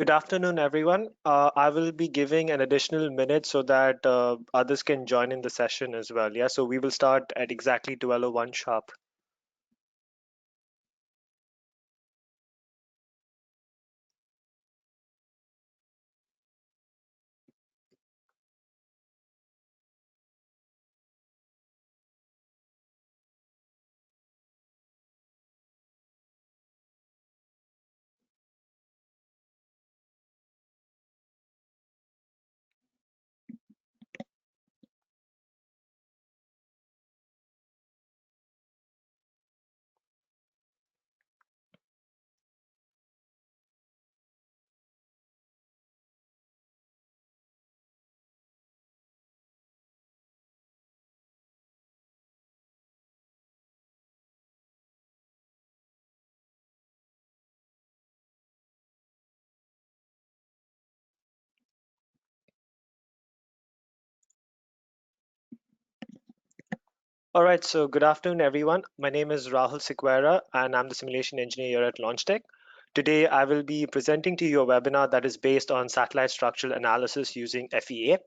Good afternoon, everyone. I will be giving an additional minute so that others can join in the session as well. Yeah, so we will start at exactly 12:01 sharp. All right, so good afternoon, everyone. My name is Rahul Sequeira, and I'm the simulation engineer here at Launchtech. Today, I will be presenting to you a webinar that is based on satellite structural analysis using FEA.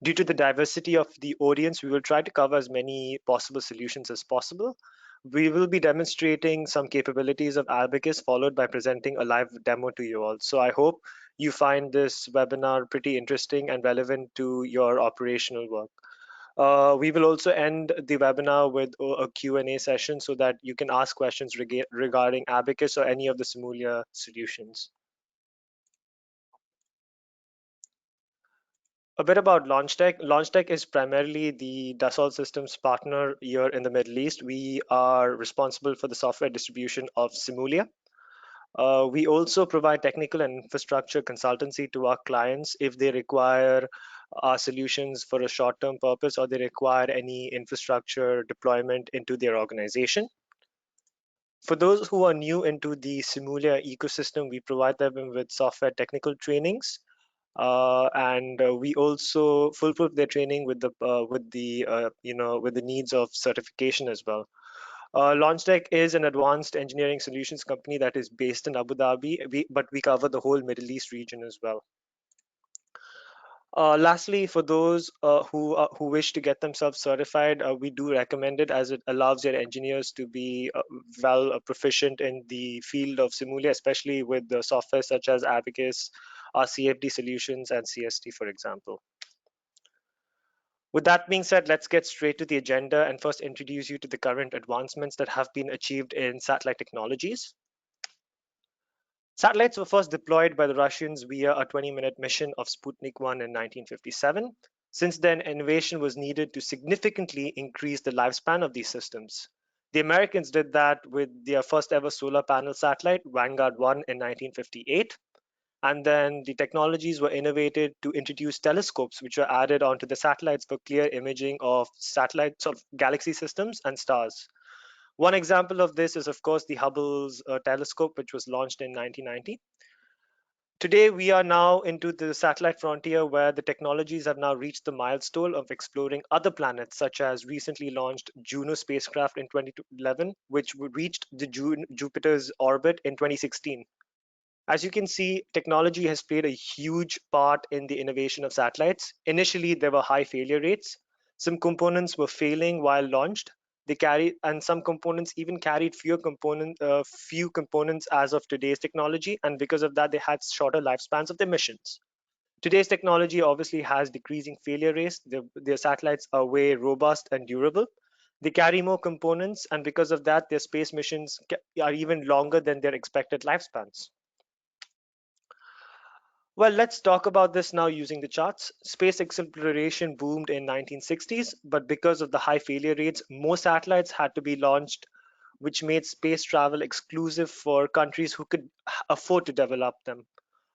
Due to the diversity of the audience, we will try to cover as many possible solutions as possible. We will be demonstrating some capabilities of Abaqus, followed by presenting a live demo to you all. So I hope you find this webinar pretty interesting and relevant to your operational work. We will also end the webinar with a Q&A session so that you can ask questions regarding Abaqus or any of the Simulia solutions. A bit about Launchtech. Launchtech is primarily the Dassault Systems partner here in the Middle East. We are responsible for the software distribution of Simulia. We also provide technical and infrastructure consultancy to our clients if they require our solutions for a short-term purpose or they require any infrastructure deployment into their organization. For those who are new into the Simulia ecosystem, we provide them with software technical trainings, and we also fulfill their training with the needs of certification as well. Launchtech is an advanced engineering solutions company that is based in Abu Dhabi, but we cover the whole Middle East region as well. Lastly, for those who wish to get themselves certified, we do recommend it as it allows your engineers to be proficient in the field of Simulia, especially with the software such as Abaqus, CFD solutions, and CST, for example. With that being said, let's get straight to the agenda and first introduce you to the current advancements that have been achieved in satellite technologies. Satellites were first deployed by the Russians via a 20-minute mission of Sputnik 1 in 1957. Since then, innovation was needed to significantly increase the lifespan of these systems. The Americans did that with their first ever solar panel satellite, Vanguard 1, in 1958. And then the technologies were innovated to introduce telescopes, which were added onto the satellites for clear imaging of satellites of galaxy systems and stars. One example of this is, of course, the Hubble's telescope, which was launched in 1990. Today, we are now into the satellite frontier where the technologies have now reached the milestone of exploring other planets, such as recently launched Juno spacecraft in 2011, which reached the Jupiter's orbit in 2016. As you can see, technology has played a huge part in the innovation of satellites. Initially, there were high failure rates. Some components were failing while launched. And some components even carried few components as of today's technology, and because of that, they had shorter lifespans of their missions. Today's technology obviously has decreasing failure rates. Their satellites are way robust and durable. They carry more components, and because of that, their space missions are even longer than their expected lifespans. Well, let's talk about this now using the charts. Space exploration boomed in 1960s, but because of the high failure rates, more satellites had to be launched, which made space travel exclusive for countries who could afford to develop them.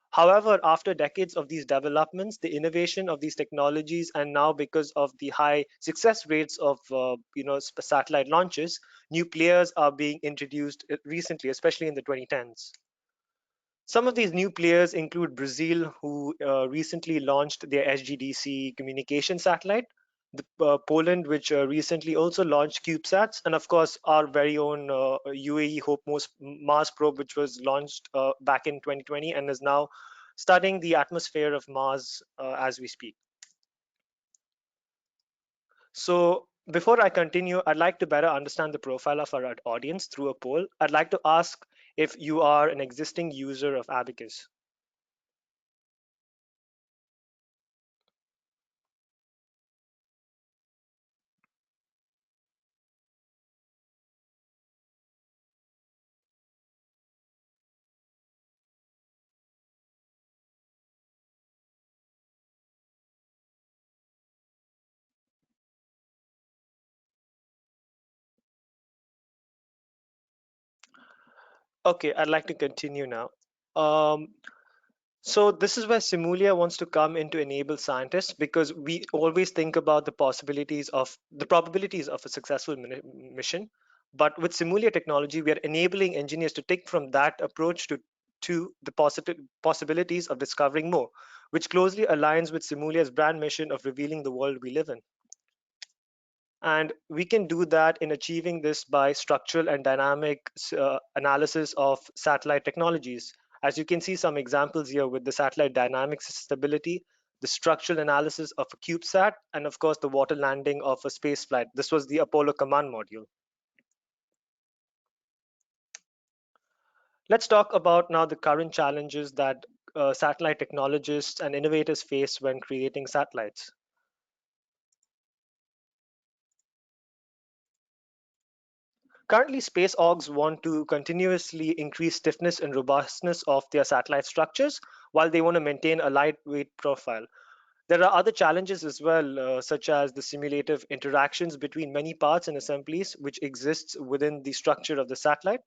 However, after decades of these developments, the innovation of these technologies, and now because of the high success rates of satellite launches, new players are being introduced recently, especially in the 2010s. Some of these new players include Brazil, who recently launched their SGDC communication satellite, Poland, which recently also launched CubeSats, and of course, our very own UAE Hope Mars probe, which was launched back in 2020 and is now studying the atmosphere of Mars as we speak. So before I continue, I'd like to better understand the profile of our audience through a poll. I'd like to ask if you are an existing user of Abaqus. Okay, I'd like to continue now. Um, So this is where Simulia wants to come in to enable scientists, because we always think about the probabilities of a successful mission. But with Simulia technology, we are enabling engineers to take from that approach to the possibilities of discovering more, which closely aligns with Simulia's brand mission of revealing the world we live in. And we can do that in achieving this by structural and dynamic analysis of satellite technologies. As you can see some examples here with the satellite dynamics stability, the structural analysis of a CubeSat, and of course the water landing of a space flight. This was the Apollo command module. Let's talk about now the current challenges that satellite technologists and innovators face when creating satellites. Currently, space orgs want to continuously increase stiffness and robustness of their satellite structures while they want to maintain a lightweight profile. There are other challenges as well, such as the simulative interactions between many parts and assemblies which exists within the structure of the satellite.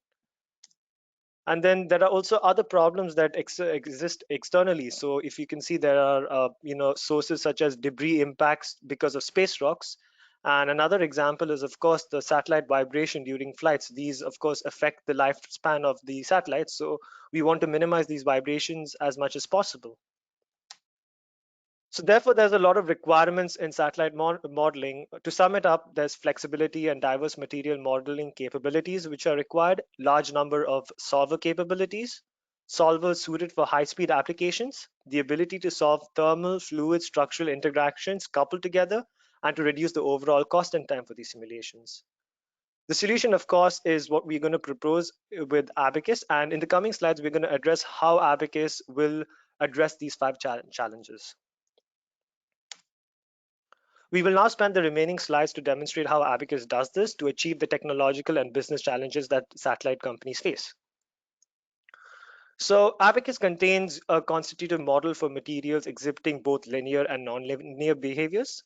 And then there are also other problems that exist externally. So if you can see, there are sources such as debris impacts because of space rocks. And another example is, of course, the satellite vibration during flights. These, of course, affect the lifespan of the satellite. So we want to minimize these vibrations as much as possible. So therefore, there's a lot of requirements in satellite modeling. To sum it up, there's flexibility and diverse material modeling capabilities which are required, large number of solver capabilities, solvers suited for high-speed applications, the ability to solve thermal, fluid, structural interactions coupled together, and to reduce the overall cost and time for these simulations. The solution, of course, is what we're going to propose with Abaqus, and in the coming slides, we're going to address how Abaqus will address these five challenges. We will now spend the remaining slides to demonstrate how Abaqus does this to achieve the technological and business challenges that satellite companies face. So Abaqus contains a constitutive model for materials exhibiting both linear and nonlinear behaviors.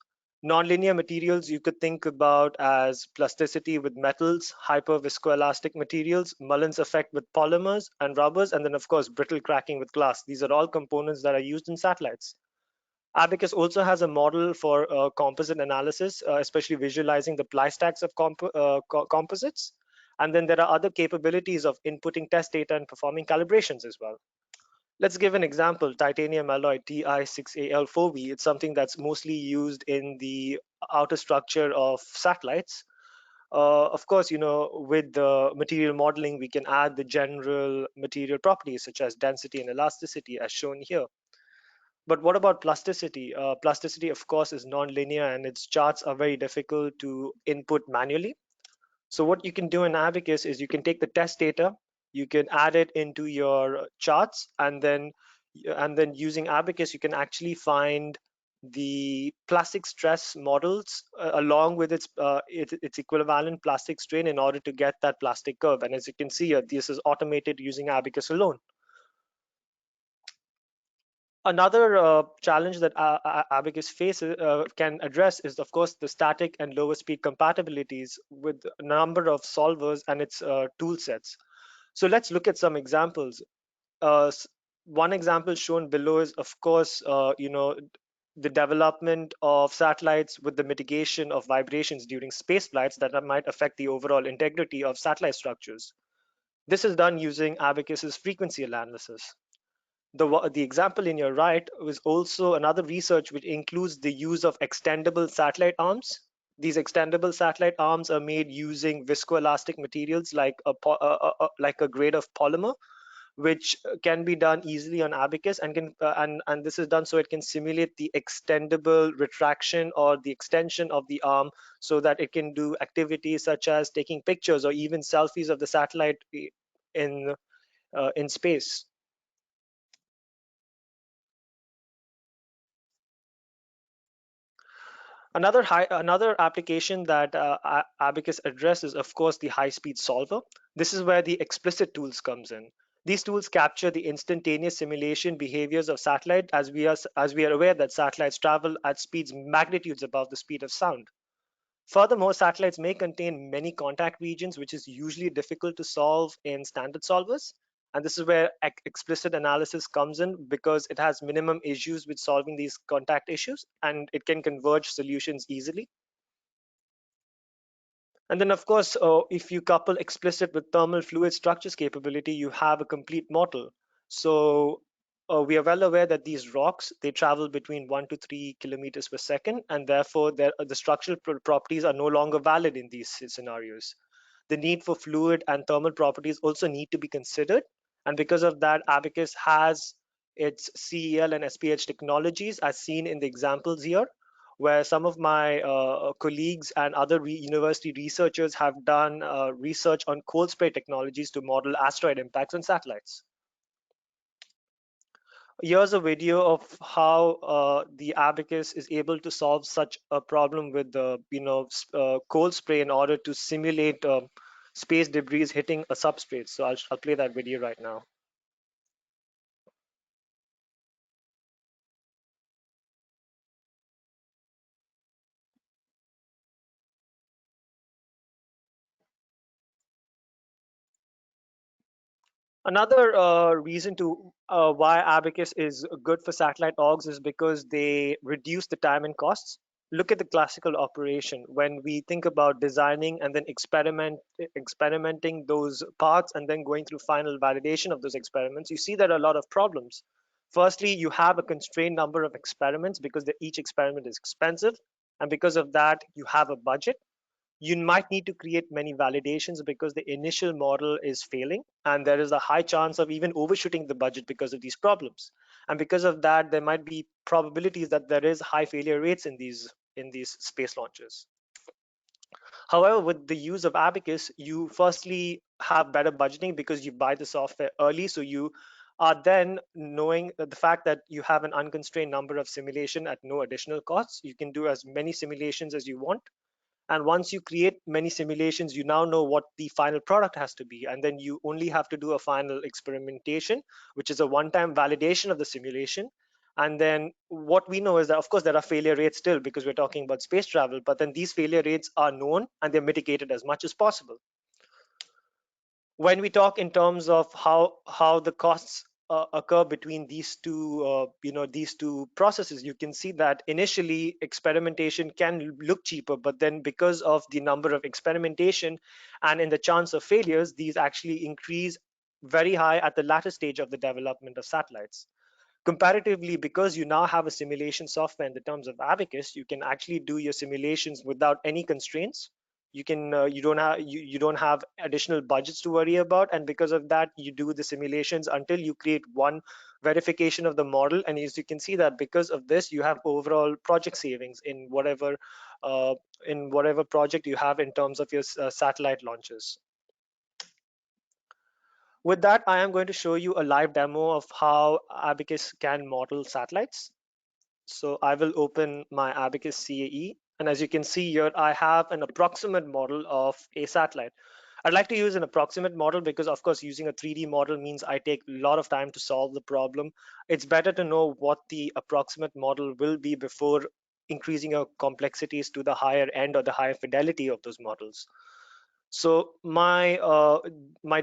Nonlinear materials you could think about as plasticity with metals, hyperviscoelastic materials, Mullen's effect with polymers and rubbers, and then of course brittle cracking with glass. These are all components that are used in satellites. Abaqus also has a model for composite analysis, especially visualizing the ply stacks of composites. And then there are other capabilities of inputting test data and performing calibrations as well. Let's give an example, titanium alloy Ti6Al4V. It's something that's mostly used in the outer structure of satellites. Of course, with the material modeling, we can add the general material properties such as density and elasticity as shown here. But what about plasticity? Plasticity, of course, is non-linear and its charts are very difficult to input manually. So what you can do in Abaqus is you can take the test data, you can add it into your charts, and then using Abaqus, you can actually find the plastic stress models along with its equivalent plastic strain in order to get that plastic curve. And as you can see here, this is automated using Abaqus alone. Another challenge that Abaqus can address is, of course, the static and lower speed compatibilities with a number of solvers and its tool sets. So let's look at some examples. One example shown below is, of course, the development of satellites with the mitigation of vibrations during space flights that might affect the overall integrity of satellite structures. This is done using Abaqus's frequency analysis. The example in your right was also another research which includes the use of extendable satellite arms. These extendable satellite arms are made using viscoelastic materials like a grade of polymer, which can be done easily on Abaqus, and and this is done so it can simulate the extendable retraction or the extension of the arm, so that it can do activities such as taking pictures or even selfies of the satellite in space. Another application that Abaqus addresses, of course, the high-speed solver. This is where the explicit tools comes in. These tools capture the instantaneous simulation behaviors of satellite, as we are aware that satellites travel at speeds magnitudes above the speed of sound. Furthermore, satellites may contain many contact regions, which is usually difficult to solve in standard solvers. And this is where explicit analysis comes in, because it has minimum issues with solving these contact issues, and it can converge solutions easily. And then, of course, if you couple explicit with thermal fluid structures capability, you have a complete model. So we are well aware that these rocks, they travel between 1 to 3 kilometers per second, and therefore the structural properties are no longer valid in these scenarios. The need for fluid and thermal properties also need to be considered. And because of that, Abaqus has its CEL and SPH technologies, as seen in the examples here, where some of my colleagues and other university researchers have done research on cold spray technologies to model asteroid impacts on satellites. Here's a video of how the Abaqus is able to solve such a problem with the cold spray in order to simulate space debris hitting a substrate. So I'll play that video right now. Another reason to why Abaqus is good for satellite orgs is because they reduce the time and costs. Look at the classical operation. When we think about designing and then experimenting those parts and then going through final validation of those experiments, you see there are a lot of problems. Firstly, you have a constrained number of experiments because each experiment is expensive, and because of that, you have a budget. You might need to create many validations because the initial model is failing, and there is a high chance of even overshooting the budget because of these problems. And because of that, there might be probabilities that there is high failure rates in these space launches. However, with the use of Abaqus, you firstly have better budgeting because you buy the software early, so you are then knowing that the fact that you have an unconstrained number of simulation at no additional costs. You can do as many simulations as you want, and once you create many simulations, you now know what the final product has to be. And then you only have to do a final experimentation, which is a one-time validation of the simulation. And then what we know is that, of course, there are failure rates still because we're talking about space travel, but then these failure rates are known and they're mitigated as much as possible. When we talk in terms of how the costs occur between these two processes, you can see that initially experimentation can look cheaper, but then because of the number of experimentation and in the chance of failures, these actually increase very high at the latter stage of the development of satellites. Comparatively, because you now have a simulation software in the terms of Abaqus, you can actually do your simulations without any constraints. You don't have additional budgets to worry about, and because of that, you do the simulations until you create one verification of the model. And as you can see that because of this, you have overall project savings uh, in whatever project you have in terms of your satellite launches. With that, I am going to show you a live demo of how Abaqus can model satellites. So I will open my Abaqus CAE. And as you can see here, I have an approximate model of a satellite. I'd like to use an approximate model because, of course, using a 3D model means I take a lot of time to solve the problem. It's better to know what the approximate model will be before increasing your complexities to the higher end or the higher fidelity of those models. So my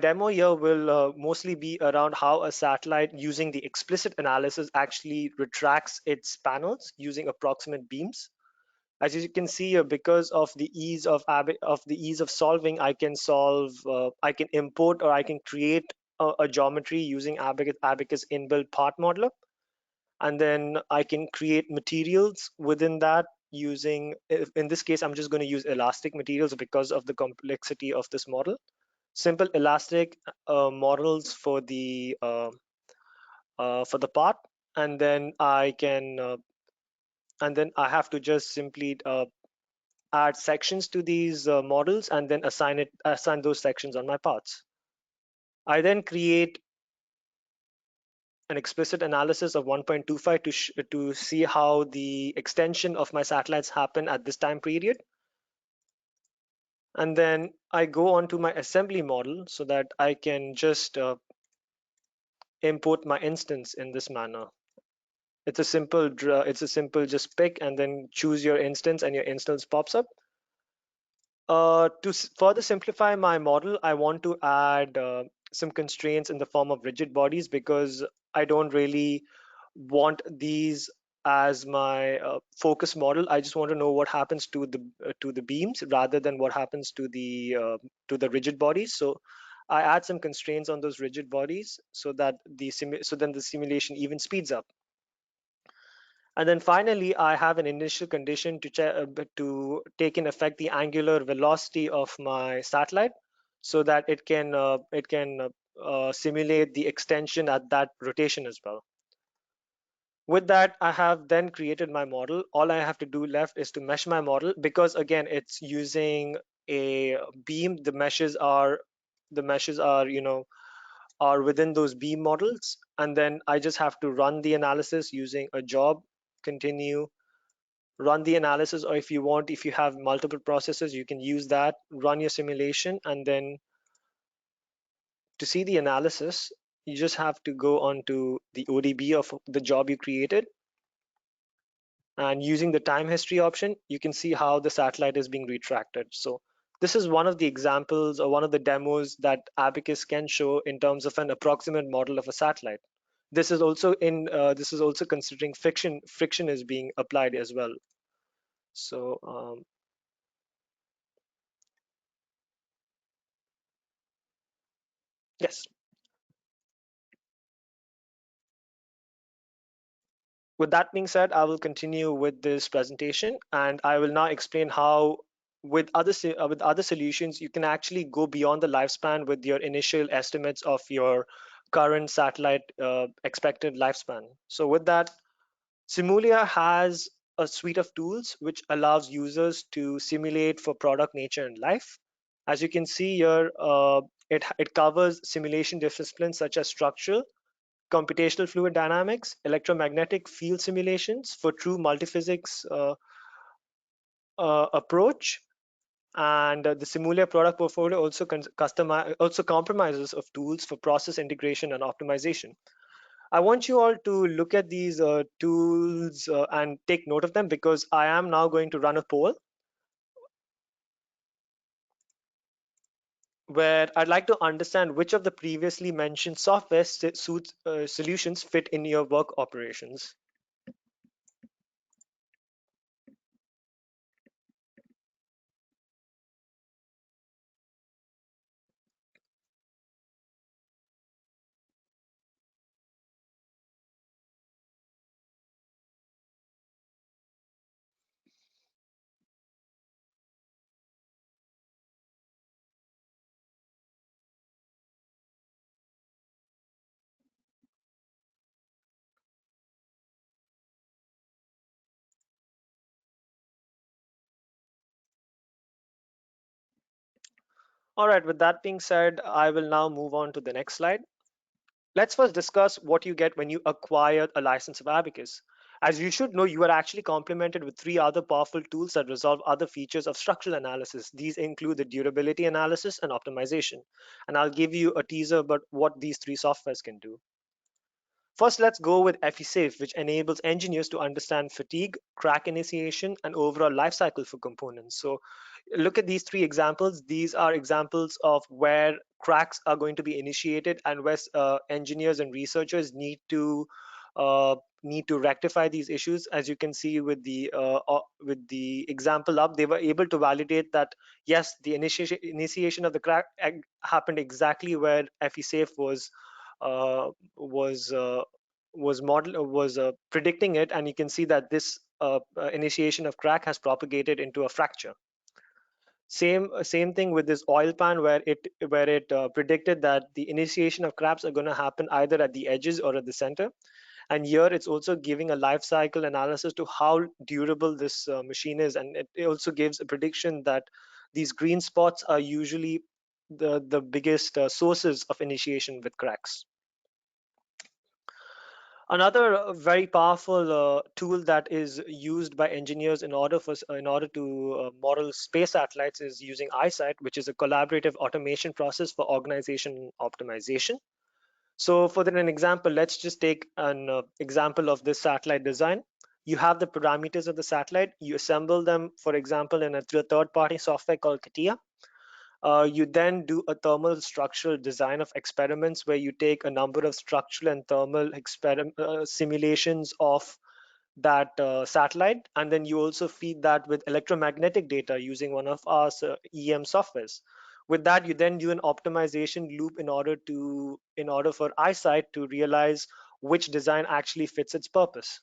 demo here will mostly be around how a satellite using the explicit analysis actually retracts its panels using approximate beams. As you can see here, because of the ease of solving, I can import or I can create a geometry using Abaqus inbuilt part modeler, and then I can create materials within that using, in this case, I'm just going to use elastic materials because of the complexity of this model. simple elastic models for the part, and then I have to just simply add sections to these models and then assign those sections on my parts. I then create an explicit analysis of 1.25 to see how the extension of my satellites happen at this time period. And then I go on to my assembly model so that I can just import my instance in this manner. It's a simple just pick and then choose your instance, and your instance pops up. To further simplify my model, I want to add some constraints in the form of rigid bodies, because I don't really want these as my focus model. I just want to know what happens to the beams rather than what happens to the rigid bodies. So I add some constraints on those rigid bodies so that so then the simulation even speeds up. And then finally, I have an initial condition to take in effect the angular velocity of my satellite, so that it can simulate the extension at that rotation as well. With that, I have then created my model. All I have to do left is to mesh my model, because again, it's using a beam. The meshes are are within those beam models, and then I just have to run the analysis using a job, continue, run the analysis, or if you have multiple processes, you can use that, run your simulation, and then to see the analysis, you just have to go on to the ODB of the job you created, and using the time history option, you can see how the satellite is being retracted. So this is one of the examples or one of the demos that Abaqus can show in terms of an approximate model of a satellite. This is also considering friction is being applied as well. So yes. With that being said, I will continue with this presentation, and I will now explain how with other solutions you can actually go beyond the lifespan with your initial estimates of your current satellite expected lifespan. So with that, Simulia has a suite of tools which allows users to simulate for product nature and life. As you can see here, it covers simulation disciplines such as structural, computational fluid dynamics, electromagnetic field simulations for true multiphysics approach. And the Simulia product portfolio also compromises of tools for process integration and optimization. I want you all to look at these tools and take note of them, because I am now going to run a poll where I'd like to understand which of the previously mentioned software solutions fit in your work operations. All right, with that being said, I will now move on to the next slide. Let's first discuss what you get when you acquire a license of Abaqus. As you should know, you are actually complemented with three other powerful tools that resolve other features of structural analysis. These include the durability analysis and optimization. And I'll give you a teaser about what these three softwares can do. First, let's go with FESafe, which enables engineers to understand fatigue, crack initiation, and overall life cycle for components. So look at these three examples. These are examples of where cracks are going to be initiated and where engineers and researchers uh, need to rectify these issues. As you can see with the example up, they were able to validate that yes, the initiation of the crack happened exactly where FESafe uh, was uh, was predicting it, and you can see that this initiation of crack has propagated into a fracture. Same thing with this oil pan, where it predicted that the initiation of cracks are going to happen either at the edges or at the center. And here it's also giving a life cycle analysis to how durable this machine is, and it also gives a prediction that these green spots are usually the biggest sources of initiation with cracks. Another very powerful tool that is used by engineers in order to model space satellites is using eyesight, which is a collaborative automation process for organization optimization. So for an example, let's just take an example of this satellite design. You have the parameters of the satellite. You assemble them, for example, in a third-party software called CATIA. You then do a thermal structural design of experiments where you take a number of structural and thermal simulations of that satellite, and then you also feed that with electromagnetic data using one of our EM softwares. With that, you then do an optimization loop in order for eyesight to realize which design actually fits its purpose.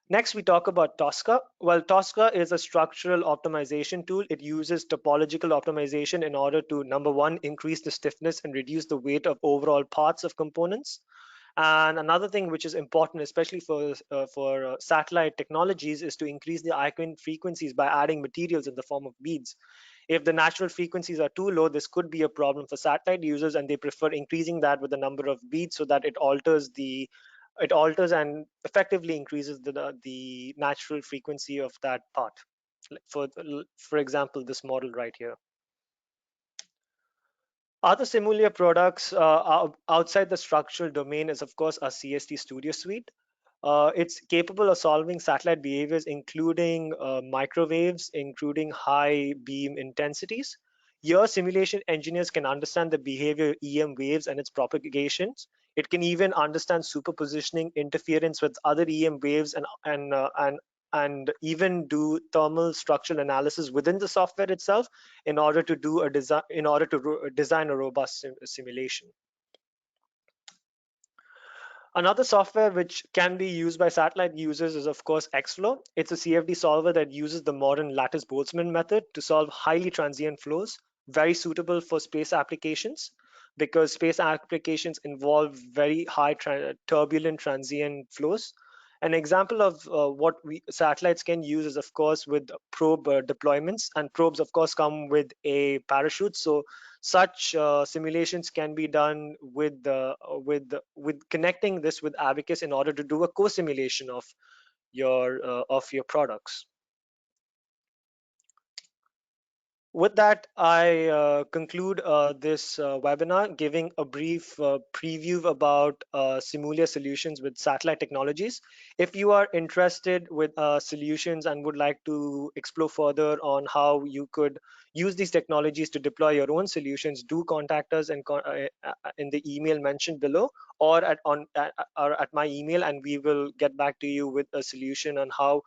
Next, we talk about Tosca. Well, Tosca is a structural optimization tool. It uses topological optimization in order to, number one, increase the stiffness and reduce the weight of overall parts of components. And another thing which is important, especially for satellite technologies, is to increase the icon frequencies by adding materials in the form of beads. If the natural frequencies are too low, this could be a problem for satellite users, and they prefer increasing that with the number of beads so that it alters and effectively increases the natural frequency of that part. Like for example, this model right here. Other similar products outside the structural domain is, of course, our CST Studio Suite. It's capable of solving satellite behaviors, including microwaves, including high beam intensities. Your simulation engineers can understand the behavior of EM waves and its propagations. It can even understand superpositioning, interference with other EM waves, and even do thermal structural analysis within the software itself in order to do a design design a robust simulation. Another software which can be used by satellite users is, of course, Xflow. It's a CFD solver that uses the modern lattice-Boltzmann method to solve highly transient flows, very suitable for space applications because space applications involve very high turbulent transient flows. An example of what satellites can use is, of course, with probe deployments, and probes, of course, come with a parachute. So such simulations can be done with connecting this with Abaqus in order to do a co-simulation of your products. With that, I conclude this webinar, giving a brief preview about Simulia solutions with satellite technologies. If you are interested with solutions and would like to explore further on how you could use these technologies to deploy your own solutions, do contact us in the email mentioned below, or at my email, and we will get back to you with a solution on how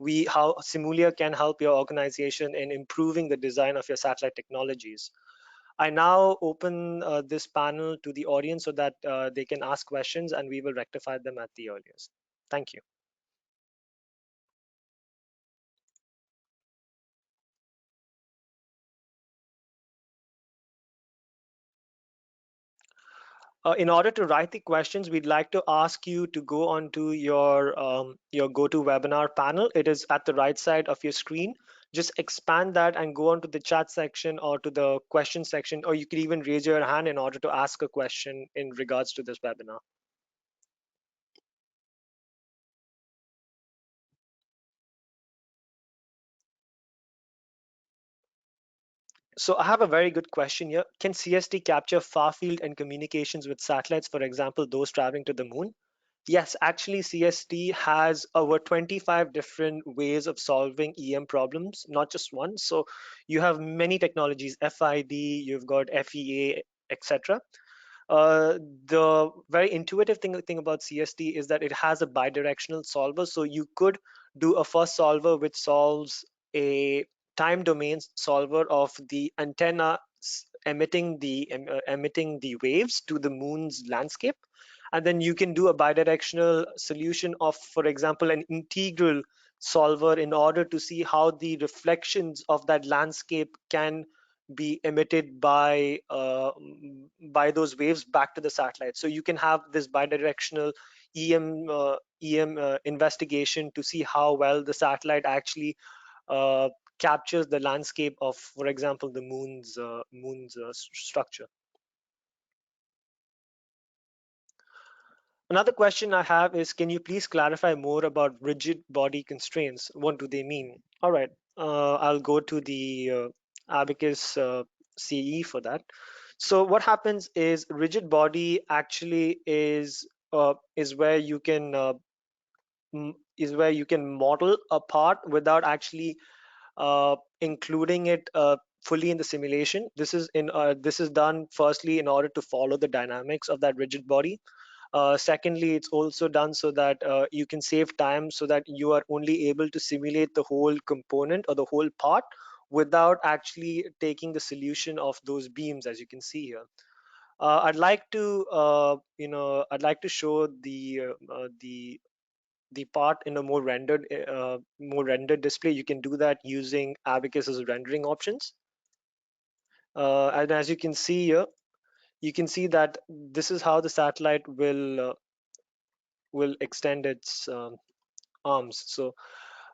Simulia can help your organization in improving the design of your satellite technologies. I now open this panel to the audience so that they can ask questions, and we will rectify them at the earliest. Thank you. In order to write the questions, we'd like to ask you to go onto your GoToWebinar panel. It is at the right side of your screen. Just expand that and go onto the chat section or to the question section, or you can even raise your hand in order to ask a question in regards to this webinar. So I have a very good question here. Can CST capture far field and communications with satellites, for example, those traveling to the moon? Yes, actually, CST has over 25 different ways of solving EM problems, not just one. So you have many technologies, FID, you've got FEA, etc. The very intuitive thing about CST is that it has a bidirectional solver. So you could do a first solver which solves a time domain solver of the antenna emitting the waves to the moon's landscape. And then you can do a bidirectional solution of, for example, an integral solver in order to see how the reflections of that landscape can be emitted by those waves back to the satellite. So you can have this bidirectional EM investigation to see how well the satellite actually uh, captures the landscape of, for example, the moon's structure. Another question I have is, can you please clarify more about rigid body constraints? What do they mean? All right, I'll go to the Abacus CE for that. So what happens is rigid body actually is where you can model a part without actually including it fully in the simulation. This is done firstly in order to follow the dynamics of that rigid body. Secondly, it's also done so that you can save time, so that you are only able to simulate the whole component or the whole part without actually taking the solution of those beams, as you can see here. I'd like to show the part in a more rendered display. You can do that using Abacus's rendering options. And as you can see here, you can see that this is how the satellite will extend its arms. So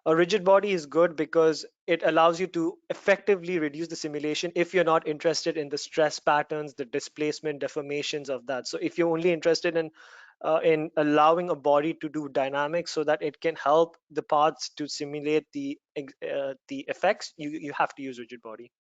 a rigid body is good because it allows you to effectively reduce the simulation if you're not interested in the stress patterns, the displacement, deformations of that. So if you're only interested in allowing a body to do dynamics so that it can help the parts to simulate the effects, you have to use rigid body.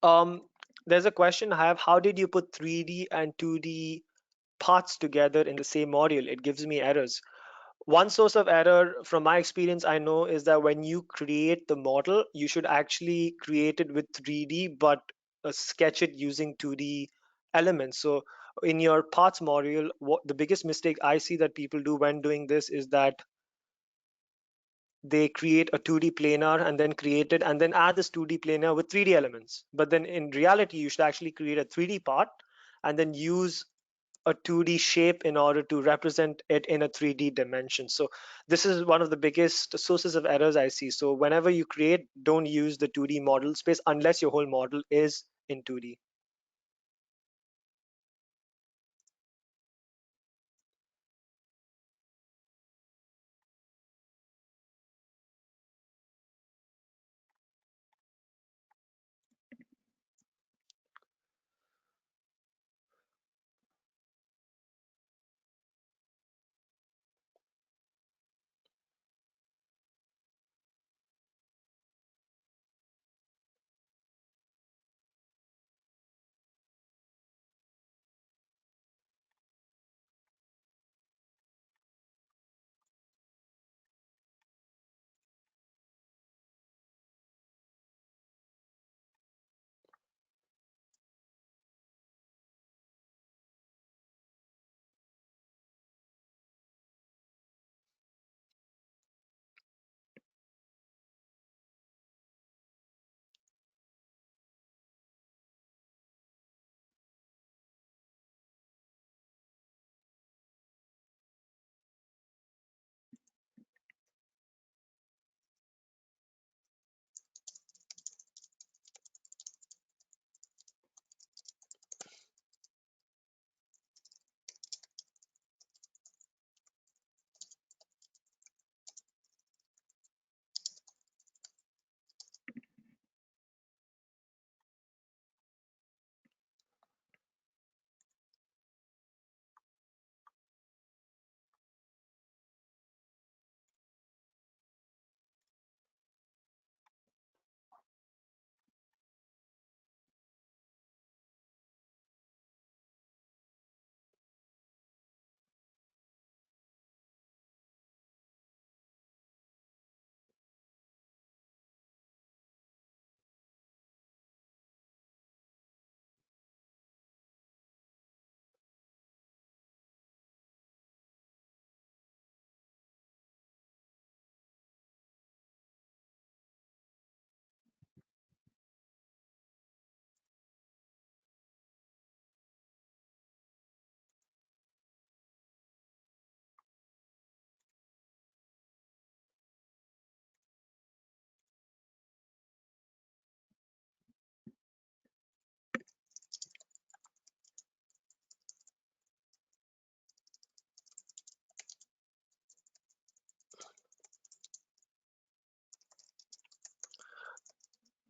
Um, there's a question I have. How did you put 3D and 2D parts together in the same module? It gives me errors. One source of error from my experience I know is that when you create the model, you should actually create it with 3D, but sketch it using 2D elements. So in your parts module, what the biggest mistake I see that people do when doing this is that they create a 2D planar and then create it and then add this 2D planar with 3D elements. But then in reality, you should actually create a 3D part and then use a 2D shape in order to represent it in a 3D dimension. So this is one of the biggest sources of errors I see. So whenever you create, don't use the 2D model space unless your whole model is in 2D.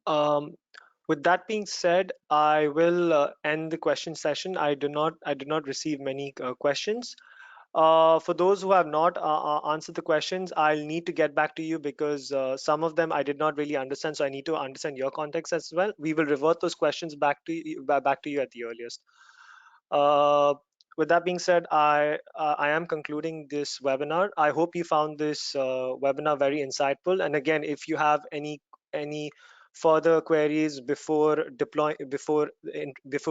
Um, with that being said, I will end the question session. I did not receive many questions. For those who have not answered the questions, I'll need to get back to you because some of them I did not really understand. So I need to understand your context as well. We will revert those questions back to you at the earliest. Uh, with that being said, I am concluding this webinar. I hope you found this webinar very insightful. And again, if you have any further queries before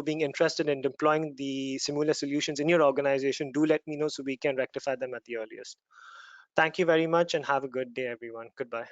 being interested in deploying the similar solutions in your organization, do let me know so we can rectify them at the earliest. Thank you very much and have a good day, everyone. Goodbye.